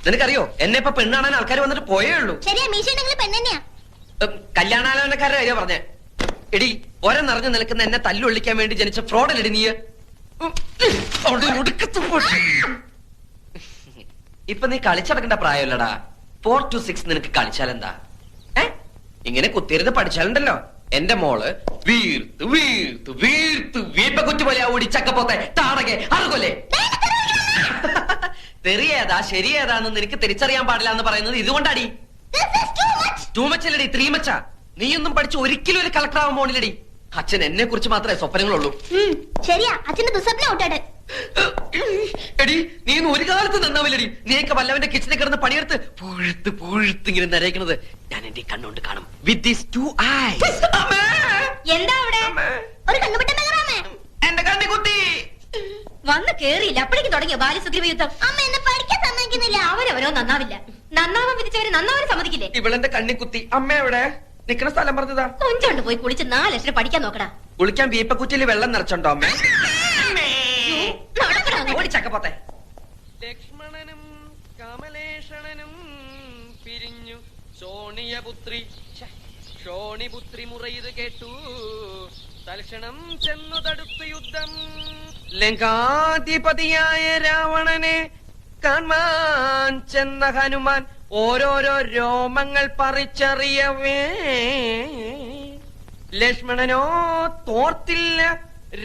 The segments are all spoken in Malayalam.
നിനക്കറിയോ എന്നെ ഇപ്പൊ പെണ്ണാണാൻ ആൾക്കാർ വന്നിട്ട് പോയേ ഉള്ളൂ. ശരിയാ, മീശ പെണ്ണെന്നെയാ. കല്യാണാലോചനക്കാരുടെ കാര്യം പറഞ്ഞേ. എടി ഒരം നിറഞ്ഞു നിൽക്കുന്ന എന്നെ തല്ലൊള്ളിക്കാൻ വേണ്ടി ജനിച്ച ഫ്രോഡല്ലടി നീ. ഇപ്പൊ നീ കളിച്ചടക്കേണ്ട പ്രായമല്ലടാ. 4 to 6 നിനക്ക് കളിച്ചാലെന്താ? ഇങ്ങനെ കുത്തിയിരുന്ന് പഠിച്ചാലുണ്ടല്ലോ എന്റെ മോള് വീർത്ത് വീർത്ത് വീർത്ത് വീപ്പക്കുറ്റി പോലെ ഓടി ചക്കപ്പോത്തെ താടകെ അറുകൊല്ലേ. തെറിയേതാ ശരിയേതാന്ന് നിനക്ക് തിരിച്ചറിയാൻ പാടില്ല എന്ന് പറയുന്നത് ഇതുകൊണ്ടാടി. ടൂ മച്ചല്ലടി, 3 മച്ചാ. നീയൊന്നും പഠിച്ച് ഒരിക്കലും ഒരു കളക്ടർ ആവാൻ പോണില്ലടി. അച്ഛൻ എന്നെ കുറിച്ച് മാത്രമേ സ്വപ്നങ്ങളുള്ളൂ. ശരിയാ, അച്ഛന്റെ ദുസ്വപ്നം ഔട്ടാട്ടെ. എടി നീ ഒരു കാലത്ത് നന്നാവില്ലടി. നീയൊക്കെ വല്ലവന്റെ കിച്ചണിൽ കിടന്ന് പണിയെടുത്ത് പുഴുത്ത് പുഴുത്ത് ഇങ്ങനെ നരയിക്കുന്നത് ഞാൻ എന്റെ കണ്ണുകൊണ്ട് കാണും. With these 2 eyes. എന്താ അവിടെ ഒരു കണ്ണുപെട്ടെന്ന് എന്റെ കണ്ണി കുത്തി വന്ന് കേറിയില്ല. അപ്പോഴേക്കും തുടങ്ങിയ ബാല്യസുഗ്രീവ യുദ്ധം. അമ്മ എന്നെ പഠിക്കാൻ സമ്മതിക്കുന്നില്ല. അവരവരോ നന്നാവില്ല. നന്നാവാൻ വിധിച്ചവര് നന്നാവാൻ സമ്മതിക്കില്ലേ? ഇവളെന്റെ കണ്ണി കുത്തി. അമ്മ എവിടെ? നിക്കണ സ്ഥലം പറഞ്ഞതാ. കൊഞ്ചോണ്ട് പോയി കുളിച്ച് 4 ലക്ഷം പഠിക്കാൻ നോക്കടാ. കുളിക്കാൻ വീപ്പക്കുറ്റിയിൽ വെള്ളം നിറച്ചുണ്ടോ അമ്മ? ഓടിച്ചക്കപ്പോത്തെ. ലക്ഷ്മണനും കമലേഷണനും പിരിഞ്ഞു ശോണിയപുത്രി ശോണിപുത്രി മുറയത് കേട്ടു തൽക്ഷണം ചെന്നു തടുത്തു യുദ്ധം. ലങ്കാധിപതിയായ രാവണനെ കാണാൻ ചെന്ന ഹനുമാൻ ഓരോരോ രോമങ്ങൾ പറിച്ചറിയവേ ലക്ഷ്മണനോ തോർത്തില്ല,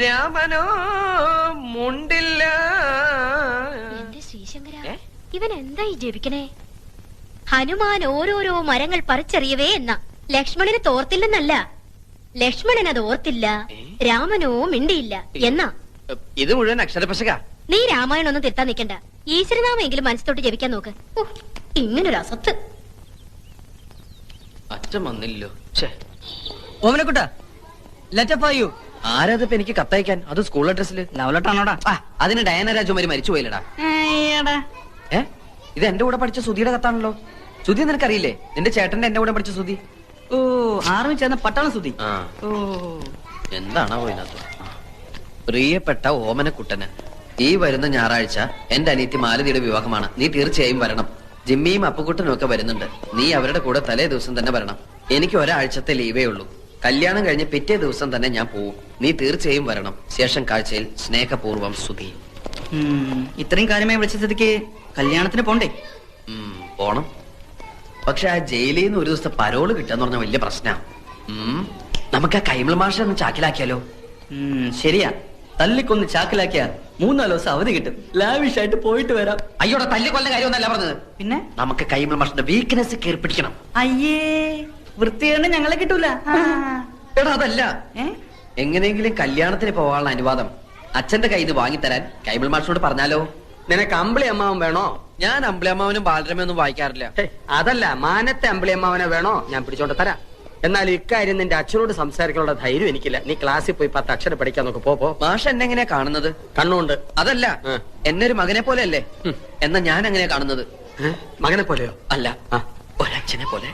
രാമനോ മുണ്ടില്ല. എന്റെ ശ്രീശങ്കര, ഇവൻ എന്തായി ജപിക്കണേ? ഹനുമാൻ ഓരോരോ മരങ്ങൾ പറിച്ചെറിയവേ എന്ന ലക്ഷ്മണന് തോർത്തില്ലെന്നല്ല, ലക്ഷ്മണൻ അത് ഓർത്തില്ല, രാമനോ മിണ്ടിയില്ല എന്നാ. ഇത് മുഴുവൻ അക്ഷരപശക. നീ രാമായണം ഒന്നും തിരുത്താൻ നിൽക്കണ്ട. ഈശ്വരനാമെങ്കിലും മനസ്സിലോട്ട് ജപിക്കാൻ നോക്ക്. ഇങ്ങനൊരു അസത്ത്. അച്ഛൻ വന്നില്ലോ. ഓമനക്കുട്ട, ലെറ്റപ്പായു. ആരാതിപ്പോ എനിക്ക് കത്തയക്കാൻ? അത് സ്കൂൾ അഡ്രസ്സില്. ലവലട്ടാണോടാ? അതിന് ഡയന രാജകുമാരി മരിച്ചു പോയില്ലടാ. ഇത് എന്റെ കൂടെ പഠിച്ച സുധിയുടെ കത്താണല്ലോ. സുധി നിനക്കറിയില്ലേ? നിന്റെ ചേട്ടന്റെ എന്റെ കൂടെ പഠിച്ച സുധി. ഓ, ആർമി ചേർന്ന പട്ടാള സുധി. ഓ, എന്താണോ ഇതിനകത്ത്? പ്രിയപ്പെട്ട ഓമനക്കുട്ടന്, ഈ വരുന്ന ഞായറാഴ്ച എന്റെ അനിയത്തി മാലതിയുടെ വിവാഹമാണ്. നീ തീർച്ചയായും വരണം. ജിമ്മിയും അപ്പുക്കുട്ടനും ഒക്കെ വരുന്നുണ്ട്. നീ അവരുടെ കൂടെ തലേ ദിവസം തന്നെ വരണം. എനിക്ക് ഒരാഴ്ചത്തെ ലീവേ ഉള്ളൂ. കല്യാണം കഴിഞ്ഞ് പിറ്റേ ദിവസം തന്നെ ഞാൻ പോവും. നീ തീർച്ചയായും വരണം. ശേഷം കാഴ്ചയിൽ സ്നേഹപൂർവ്വം സുധി. ഇത്രയും കാര്യമായി വിളിച്ച സ്ഥിതിക്ക് കല്യാണത്തിന് പോണ്ടേ? പോണം. പക്ഷെ ആ ജയിലിൽ നിന്ന് ഒരു ദിവസത്തെ പരോള് കിട്ടാന്ന് പറഞ്ഞ വലിയ പ്രശ്നമാണ്. നമുക്ക് ആ കൈമൾ മാഷ ഒന്ന് ചാക്കിലാക്കിയാലോ? ശരിയാ, തല്ലിക്കൊന്ന് ചാക്കിലാക്കിയാ 3-4 ദിവസം അവധി കിട്ടും. ലാവിഷായിട്ട് പോയിട്ട് വരാം. അയ്യോടെ തല്ലിക്കൊല്ല കാര്യമൊന്നല്ല പറഞ്ഞത്. പിന്നെ നമുക്ക് കൈമൾ മാഷിന്റെ വീക്ക്നെസ് കയറി പിടിക്കണം. അയ്യേ, വൃത്തികേട് ഞങ്ങളെ കിട്ടൂല. എടാ അതല്ല, എങ്ങനെയെങ്കിലും കല്യാണത്തിന് പോകാനുള്ള അനുവാദം അച്ഛന്റെ കയ്യിൽ നിന്ന് വാങ്ങിത്തരാൻ കൈമൾ മാഷിനോട് പറഞ്ഞാലോ? നിനക്ക് അമ്പിളി അമ്മാവൻ വേണോ? ഞാൻ അമ്പിളി അമ്മാവനും ബാലരമയൊന്നും വായിക്കാറില്ല. അതല്ല, മാനത്തെ അമ്പിളി അമ്മാവനെ വേണോ? ഞാൻ പിടിച്ചോണ്ട് തരാം. എന്നാൽ ഇക്കാര്യം നിന്റെ അച്ഛനോട് സംസാരിക്കാനുള്ള ധൈര്യം എനിക്കില്ല. നീ ക്ലാസ്സിൽ പോയി 10 അക്ഷരം പഠിക്കാൻ നോക്ക്. പോ. മാഷ് എന്നെ എങ്ങനെയാ കാണുന്നത്? കണ്ണുണ്ട്. അതല്ല, എന്നെ ഒരു മകനെ പോലെ അല്ലേ? എന്നാ ഞാൻ എങ്ങനെയാ കാണുന്നത്? മകനെ പോലെയോ? അല്ല, ഒരച്ഛനെ പോലെ.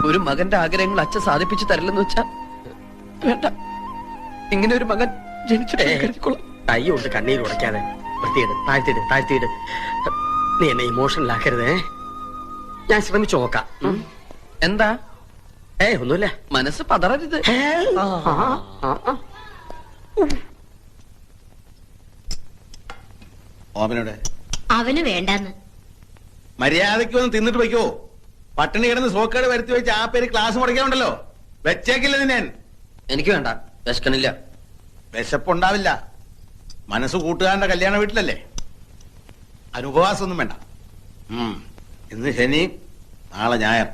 ഒരു മകന്റെ ആഗ്രഹങ്ങൾ അച്ഛൻ സാധിപ്പിച്ചു തരില്ലെന്ന് വെച്ചാ വേണ്ട. ഇങ്ങനെ ഒരു മകൻ ജനിച്ചിട്ട് കൈ കൊണ്ട് കണ്ണീര് ഉടയ്ക്കാതെ വൃത്തിയിട്. താഴ്ത്തിയിട്. നീ എന്നെ ഇമോഷണൽ ആക്കരുതേ. ഞാൻ ശ്രമിച്ചു നോക്കാം. എന്താ? ഒന്നുമില്ല. മനസ്സ് പതറരുത്. ഓമനോടെ അവന് വേണ്ടെന്ന്. മര്യാദയ്ക്ക് വന്ന് തിന്നിട്ട് വയ്ക്കോ. പട്ടിണി കിടന്ന് സോക്കേട് വരുത്തി വെച്ച് ആ പേര് ക്ലാസ് മുടക്കാനുണ്ടല്ലോ. വെച്ചേക്കില്ല നിന്നെ. എനിക്ക് വേണ്ട, വിശക്കണില്ല. വിശപ്പുണ്ടാവില്ല. മനസ്സ് കൂട്ടുകാരന്റെ കല്യാണ വീട്ടിലല്ലേ. അനുപവാസമൊന്നും വേണ്ട. ഇന്ന് ശനി, നാളെ ഞായർ.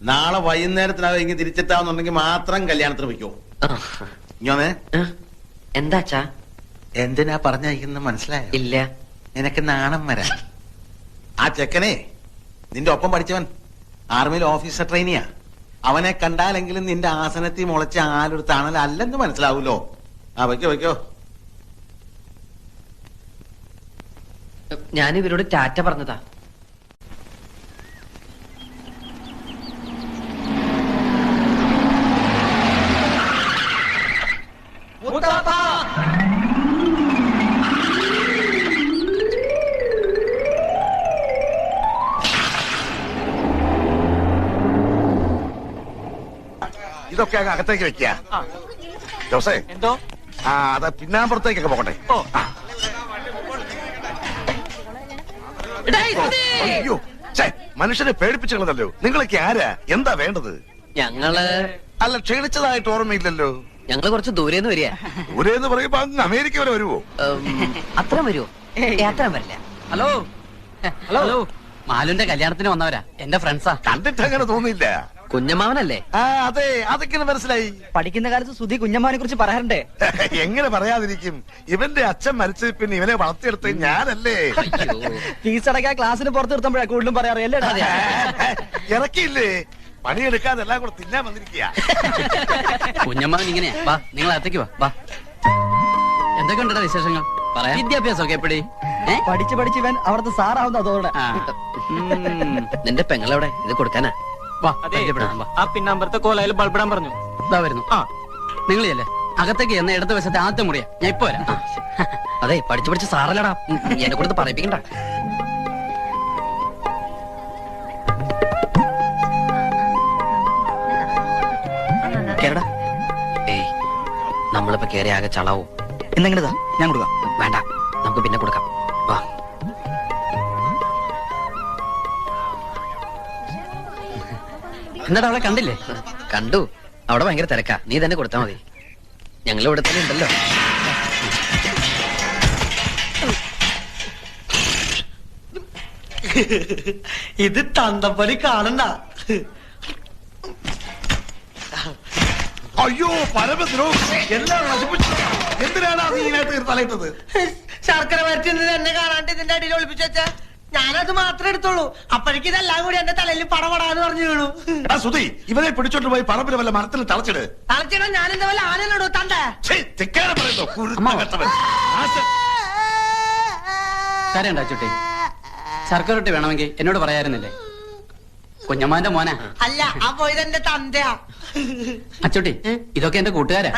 നാളെ വൈകുന്നേരത്തിനകം ഇങ്ങനെ തിരിച്ചെത്താവുന്നുണ്ടെങ്കിൽ മാത്രം കല്യാണത്തിന് വയ്ക്കോ. ഇങ്ങനെ എന്താച്ചാ? എന്തിനാ പറഞ്ഞയക്കുന്ന മനസ്സിലായോ? ഇല്ല. നിനക്ക് നാണം വരാ. ആ ചെക്കനെ നിന്റെ ഒപ്പം പഠിച്ചവൻ ആർമിയിൽ ഓഫീസർ ട്രെയിനിയാ. അവനെ കണ്ടാലെങ്കിലും നിന്റെ ആസനത്തിൽ മുളച്ച ആലൊരു തണലല്ലെന്ന് മനസ്സിലാവൂലോ. വയ്ക്കോ. ഞാനിവരോട് ടാറ്റ പറഞ്ഞതാ. ഇതൊക്കെ അങ്ങ് അകത്തേക്ക് വെക്കുക. ജോസേ എന്തോ അത് പിന്നാമ്പുറത്തേക്കൊക്കെ പോകട്ടെ. അയ്യോ മനുഷ്യനെ പേടിപ്പിച്ചു കളഞ്ഞല്ലോ. നിങ്ങളൊക്കെ ആരാ? എന്താ വേണ്ടത്? ഞങ്ങള് അല്ല ക്ഷണിച്ചതായിട്ട് ഓർമ്മയില്ലല്ലോ. ഞങ്ങള് കുറച്ച് ദൂരേന്ന് വരിക. ദൂരെന്ന് പറയുമ്പോ അങ്ങ് അമേരിക്ക വരെ വരുവോ? അത്ര വരുമോ? അത്ര വരില്ല. ഹലോ ഹലോ മാലുന്റെ കല്യാണത്തിന് വന്നവരാ, എന്റെ ഫ്രണ്ട്സാ. കണ്ടിട്ട് അങ്ങനെ തോന്നിയില്ല. കുഞ്ഞമ്മാവനല്ലേ? അതെ അതൊക്കെ മനസ്സിലായി. പഠിക്കുന്ന കാലത്ത് സുധി കുഞ്ഞമ്മാനെ കുറിച്ച് പറയാറുണ്ടേ. എങ്ങനെ പറയാതിരിക്കും? ഇവന്റെ അച്ഛൻ മരിച്ച പിന്നെ ഇവനെ വളർത്തിയെടുത്ത് ഞാനല്ലേ. ഫീസ് അടക്കാൻ ക്ലാസ്സിന് പുറത്ത് നിർത്തുമ്പോഴാ കൂടുതലും പറയാറ്. അല്ലേ ഇറക്കിയില്ലേ? പണിയെടുക്കാതെ എല്ലാം കൂടെ തിന്നാൻ വന്നിരിക്കുക. കുഞ്ഞമ്മാവൻ ഇങ്ങനെയാ. വാ നിങ്ങൾ അകത്തേക്ക് വാ. എന്തൊക്കെ ഉണ്ടോ വിശേഷങ്ങൾ? പറയാം. വിദ്യാഭ്യാസമൊക്കെ എപ്പടി? പഠിച്ച് പഠിച്ച് ഇവൻ അവിടുത്തെ സാറാവുന്ന അതോടെ. നിന്റെ പെങ്ങളെവിടെ? ഇത് കൊടുക്കാനാ? ആ പിന്നമ്പറത്തെ കോലയിൽ ബൾബിടാൻ പറഞ്ഞു. ഇതാ വരുന്നു. നിങ്ങളില്ലേ അകത്തേക്ക് എന്ന ഇടത് വശത്തെ ആദ്യത്തെ മുറിയാ. ഞാൻ ഇപ്പൊ വരാം. അതെ പഠിച്ചു പഠിച്ച് സാറല്ലടാ, എന്നെ കൊടുത്ത് പറയിപ്പിക്കണ്ട. കേരടാ. ഏയ് നമ്മളിപ്പോ കേറി ആകെ ചളാവും. എന്നെങ്ങനെതാ ഞാൻ കൊടുക്കാം. വേണ്ട, നമുക്ക് പിന്നെ കൊടുക്കാം. വാ. എന്നിട്ട് അവളെ കണ്ടില്ലേ? കണ്ടു. അവിടെ ഭയങ്കര തിരക്കാ. നീ തന്നെ കൊടുത്താ മതി. ഞങ്ങൾ ഇവിടെ തന്നെ ഉണ്ടല്ലോ. ഇത് തന്തപ്പടി കാണണ്ട. അയ്യോ പരമദ്രോ എല്ലാം നശിപ്പിച്ചു. എന്തിനാണ് നീ ഇതിനകത്ത് തലയിട്ടത്? ശർക്കര വരട്ടി എന്നെ കാണാണ്ട് ഇതിന്റെ അടിയിൽ ഒളിപ്പിച്ചു വെച്ചാ ഞാനത് മാത്രമേ എടുത്തോളൂ. അപ്പോഴേക്ക് ഇതെല്ലാം കൂടി എന്റെ തലയിൽ പടപടാന്ന് പറഞ്ഞു വീണു. സുധി ഇവനെ പിടിച്ചോണ്ട് പോയി പറമ്പിൽ വല്ല മരത്തിൽ തളച്ചിട്. തളച്ചിടാൻ ഞാൻ എന്താ വല്ല ആനയിലോടോ തണ്ടേ? കരയണ്ട ചുട്ടി. ശർക്കര റൊട്ടി വേണമെങ്കിൽ എന്നോട് പറയായിരുന്നില്ലേ? കുഞ്ഞമ്മാന്റെ മോനാ. അല്ല ആ പോയത് എന്റെ തന്തയാ. അച്ചോട്ടി ഇതൊക്കെ എന്റെ കൂട്ടുകാരാ.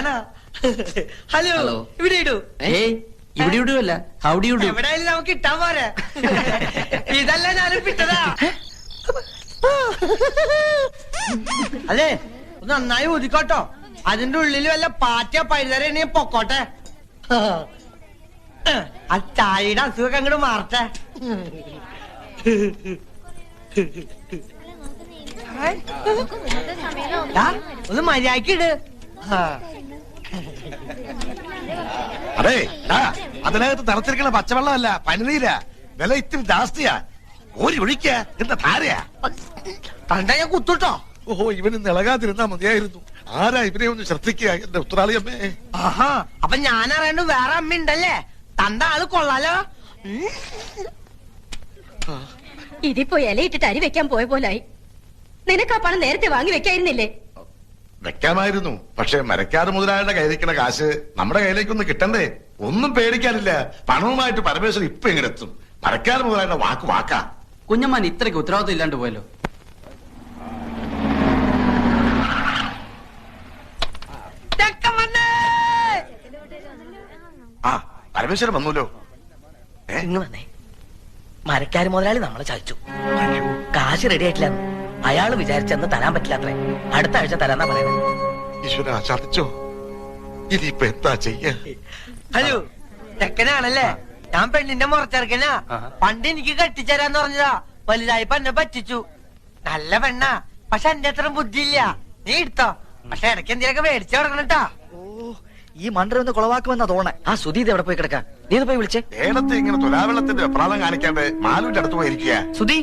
ഹലോ ഇവിടെ ഇടൂ. ഏയ് ഇവിടെ ഇടുവല്ല, ഹൗഡി ഇടൂ. എവിടെയായാലും നമുക്ക് ഇട്ടാ പോരെ. ഇതല്ല ഞാനും പിട്ടതാ. അല്ലേ ഒന്ന് നന്നായി ഊതിക്കോട്ടോ. അതിന്റെ ഉള്ളിൽ വല്ല പാറ്റ പഴുതര പൊക്കോട്ടെ. ആ ചായയുടെ അസുഖം അങ്ങോട്ട് മാറട്ടെ. ഒന്ന് മര്യാദക്ക് ഇട്. അതെ അതിനകത്ത് തളച്ചിരിക്കണ പച്ചവെള്ളമല്ല, പനിനീരാ. വില ഇത്തിരി ജാസ്തിയാ. ഒരു ഒഴിക്ക എന്താ ധാരയാ? തണ്ട ഞാൻ കുത്തുട്ടോ. ഓഹോ ഇവന് ഇളകാതിരുന്നാ മതിയായിരുന്നു. ആരാ ഇവനെ ഒന്ന് ശ്രദ്ധിക്കുക എന്റെ ഉത്തരാളിയമ്മേ. ആഹാ അപ്പൊ ഞാൻ അറിയണ്ട് വേറെ അമ്മ ഉണ്ടല്ലേ. തണ്ട ആള് കൊള്ളാലോ. ഇതിപ്പോ ഇലയിട്ടിട്ട് അരി വെക്കാൻ പോയ പോലായി. നിനക്ക് ആ പണം നേരത്തെ വാങ്ങി വെക്കായിരുന്നില്ലേ? വെക്കാമായിരുന്നു. പക്ഷെ മരക്കാട് മുതലാളിയുടെ കയ്യിലിരിക്കണ കാശ് നമ്മുടെ കയ്യിലേക്കൊന്ന് കിട്ടണ്ടേ? ഒന്നും പേടിക്കാനില്ല. പണവുമായിട്ട് പരമേശ്വരൻ ഇപ്പൊ എങ്ങനെ എത്തും? മരക്കാട് മുതലാളിയുടെ വാക്കാ. കുഞ്ഞമ്മാൻ ഇത്രയ്ക്ക് ഉത്തരവാദിത്വം ഇല്ലാണ്ട് പോയല്ലോ. ആ പരമേശ്വരൻ വന്നൂല്ലോ. ഇങ്ങ് വന്നേ. മരക്കാര് മുതലാളി നമ്മളെ ചതിച്ചു. കാശ് റെഡി ആയിട്ടില്ല. അയാള് വിചാരിച്ചെന്ന് തരാൻ പറ്റില്ലാത്രേ. അടുത്ത ആഴ്ച തരാന്നാ പറയുന്നത്. ഈശ്വര ചതിച്ചോ? ഇനിയിപ്പൊ എന്താ ചെയ്യാ? ഹലോ ചെക്കനാണല്ലേ? ഞാൻ പെണ്ണിന്റെ മുറച്ചെറുക്കനാ. പണ്ട് എനിക്ക് കെട്ടിച്ചേരാന്ന് പറഞ്ഞതാ. വലുതായിപ്പോ എന്നെ പറ്റിച്ചു. നല്ല പെണ്ണാ. പക്ഷെ എന്റെ അത്ര ബുദ്ധിയില്ല. നീ എടുത്തോ. പക്ഷെ ഇടയ്ക്ക് എന്തിനൊക്കെ മേടിച്ചു കൊടുക്കണട്ടാ. ഈ മണ്ടർ ഒന്ന് കുളവാക്കുമെന്നാ തോന്നേ. ആ സുധി ഇത് എവിടെ പോയി കിടക്കാ? നീ ഇത് പോയി വിളിച്ചേ. നേരത്തെ ഇങ്ങനെ തുലാവെള്ളത്തിന്റെ വെപ്രാളം കാണിക്കാണ്ട് മാലുവിന്റെ അടുത്ത് പോയിരിക്കുക. സുധി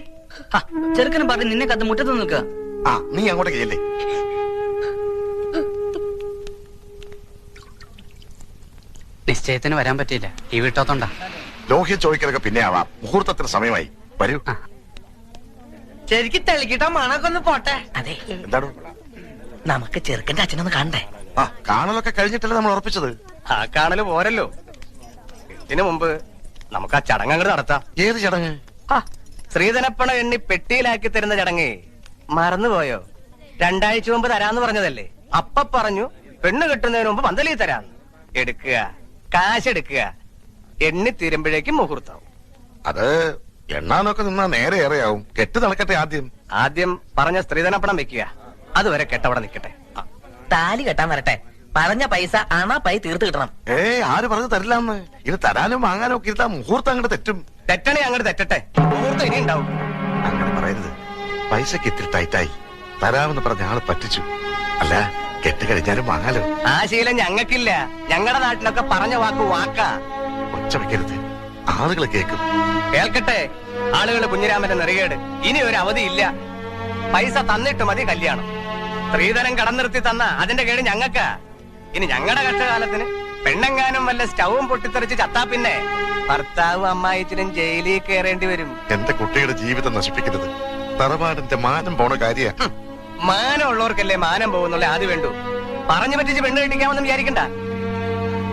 ചെറുക്കനും പറഞ്ഞ് നിന്നെ കത്ത് മുറ്റത്ത് നിൽക്കുക. ആ നീ അങ്ങോട്ട് ചെയ്യല്ലേ. നിശ്ചയത്തിന് വരാൻ പറ്റിയില്ല. ഈ വീട്ടോത്തോണ്ടാ. ലോഹ്യ ചോദിക്കലൊക്കെ പിന്നെ ആവാം. മുഹൂർത്തത്തിന് സമയമായി. വരൂ. ശരിക്കും തെളിക്കിട്ടോ മണൊക്കെ ഒന്ന് പോട്ടെ. അതെ എന്താണ്? നമുക്ക് ചെറുക്കന്റെ അച്ഛനൊന്ന് കാണണ്ടേ? ആ കാണലൊക്കെ കഴിഞ്ഞിട്ടല്ലേ നമ്മൾ ഉറപ്പിച്ചത്. ആ കാണല് പോരല്ലോ. ഇതിനു മുമ്പ് നമുക്ക് ആ ചടങ്ങ് അങ്ങോട്ട് നടത്താം. ഏത് ചടങ്ങ്? സ്ത്രീധനപ്പണ എണ്ണി പെട്ടിയിലാക്കി തരുന്ന ചടങ്ങ് മറന്നുപോയോ? 2 ആഴ്ച മുമ്പ് തരാന്ന് പറഞ്ഞതല്ലേ. അപ്പ പറഞ്ഞു പെണ്ണ് കിട്ടുന്നതിന് മുമ്പ് പന്തലി തരാന്ന്. എടുക്കുക, കാശ് എടുക്കുക. എണ്ണി തീരുമ്പോഴേക്കും മുഹൂർത്താവും. അത് എണ്ണാനൊക്കെ നിന്നാ നേരെ ഏറെയാവും. കെട്ട് നടക്കട്ടെ ആദ്യം. ആദ്യം പറഞ്ഞ സ്ത്രീധനപ്പണം വെക്കുക. അതുവരെ കെട്ടവിടെ നിൽക്കട്ടെ. താലി കെട്ടാൻ വരട്ടെ. പറഞ്ഞ പൈസ പൈ തീർത്ത് കിട്ടണം. ആര് പറഞ്ഞു തരില്ലാന്ന്? ഇത് തരാനും വാങ്ങാനും ഒക്കെ ഇരുത്താ മുഹൂർത്തം അങ്ങോട്ട് തെറ്റും. തെറ്റണേ അങ്ങോട്ട് തെറ്റട്ടെ, മുഹൂർത്തം ഇനി ഉണ്ടാവും. അങ്ങനെ പറയരുത്. പൈസക്ക് ഇത്തിരി ടൈറ്റായി. തരാമെന്ന് പറഞ്ഞ ആള് പറ്റിച്ചു. അല്ല, കെട്ട് കഴിഞ്ഞാലും വാങ്ങാലോ. ആ ശീലം ഞങ്ങൾക്കില്ല. ഞങ്ങളുടെ നാട്ടിലൊക്കെ പറഞ്ഞ വാക്ക് വാക്കാ. ഒച്ച വെക്കരുത്, ആളുകൾ കേൾക്കും. കേൾക്കട്ടെ ആളുകൾ. കുഞ്ഞിരാമന്റെ നെറികേട്. ഇനി ഒരു അവധിയില്ല. പൈസ തന്നിട്ട് മതി കല്യാണം. സ്ത്രീധനം കടന്നിർത്തി തന്ന അതിന്റെ കേട് ഞങ്ങൾക്കാ. ഇനി ഞങ്ങളുടെ കഷ്ടകാലത്തിന് പെണ്ണെങ്ങാനും വല്ല സ്റ്റൗവും പൊട്ടിത്തെറിച്ച് ചത്താ പിന്നെ ഭർത്താവും അമ്മായിച്ചിനും ജയിലിൽ കയറേണ്ടി വരും. എന്റെ കുട്ടിയുടെ ജീവിതം നശിപ്പിക്കരുത്. തറവാടിന്റെ മാനം പോണ കാര്യ. മാനം ഉള്ളവർക്കല്ലേ മാനം പോകുന്നുള്ള ആദ്യം വേണ്ടു. പറഞ്ഞു പറ്റിച്ച് പെണ്ണ് കെട്ടിക്കാമെന്ന് വിചാരിക്കണ്ട.